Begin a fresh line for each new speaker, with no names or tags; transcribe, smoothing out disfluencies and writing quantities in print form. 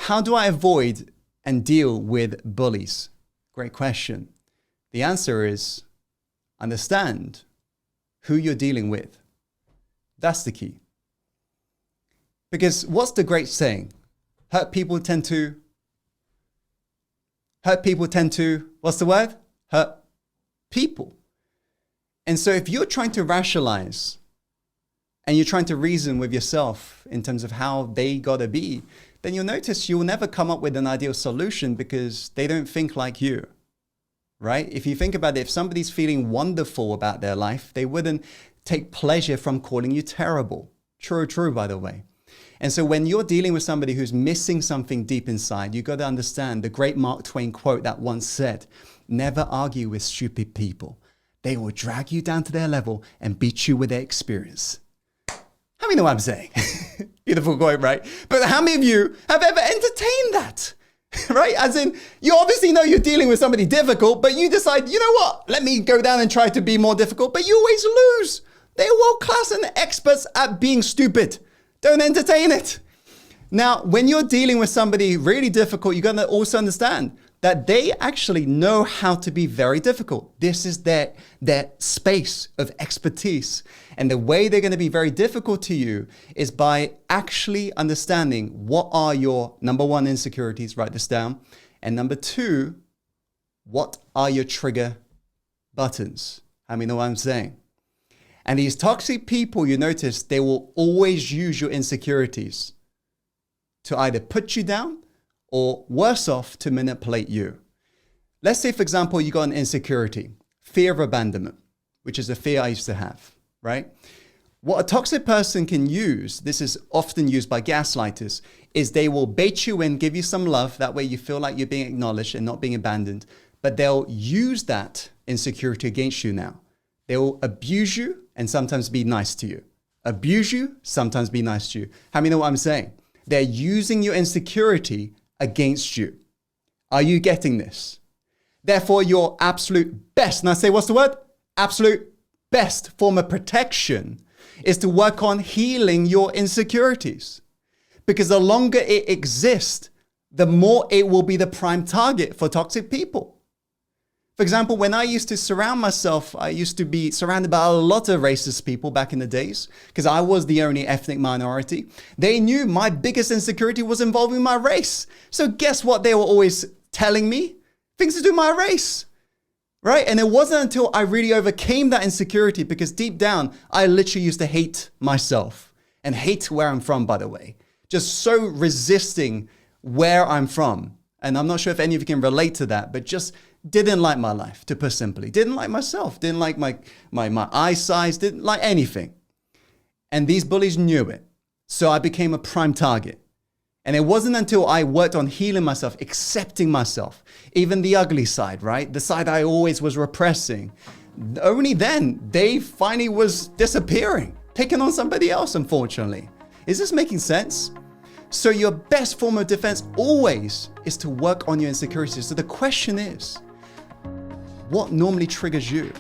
how do I avoid and deal with bullies? Great question. The answer is understand who you're dealing with. That's the key. Because what's the great saying? Hurt people tend to, what's the word? Hurt people. And so if you're trying to rationalize and you're trying to reason with yourself in terms of how they gotta be, then you'll notice you'll never come up with an ideal solution because they don't think like you, right? If you think about it, if somebody's feeling wonderful about their life, they wouldn't take pleasure from calling you terrible. True, by the way. And so when you're dealing with somebody who's missing something deep inside, you got to understand the great Mark Twain quote that once said, never argue with stupid people. They will drag you down to their level and beat you with their experience. How many know what I'm saying? Beautiful quote, right? But how many of you have ever entertained that? Right? As in, you obviously know you're dealing with somebody difficult, but you decide, you know what? Let me go down and try to be more difficult, but you always lose. They're world class and experts at being stupid. Don't entertain it. Now, when you're dealing with somebody really difficult, you're going to also understand that they actually know how to be very difficult. This is their space of expertise. And the way they're going to be very difficult to you is by actually understanding what are your number one insecurities, write this down. And number two, what are your trigger buttons? How many know what I'm saying? And these toxic people, you notice, they will always use your insecurities to either put you down or worse off, to manipulate you. Let's say, for example, you got an insecurity, fear of abandonment, which is a fear I used to have, right? What a toxic person can use, this is often used by gaslighters, is they will bait you in, give you some love. That way you feel like you're being acknowledged and not being abandoned. But they'll use that insecurity against you now. They will abuse you and sometimes be nice to you. Abuse you, sometimes be nice to you. How many know what I'm saying? They're using your insecurity against you. Are you getting this? Therefore, your absolute best, and I say, what's the word? Absolute best form of protection is to work on healing your insecurities. Because the longer it exists, the more it will be the prime target for toxic people. For example, when I used to surround myself, I used to be surrounded by a lot of racist people back in the days because I was the only ethnic minority. They knew my biggest insecurity was involving my race. So guess what they were always telling me? Things to do with my race, right? And it wasn't until I really overcame that insecurity, because deep down, I literally used to hate myself and hate where I'm from, by the way. Just so resisting where I'm from. And I'm not sure if any of you can relate to that, but just didn't like my life, to put simply. Didn't like myself, didn't like my eye size, didn't like anything. And these bullies knew it. So I became a prime target. And it wasn't until I worked on healing myself, accepting myself, even the ugly side, right? The side I always was repressing. Only then, they finally was disappearing, taking on somebody else, unfortunately. Is this making sense? So your best form of defense always is to work on your insecurities. So the question is, what normally triggers you?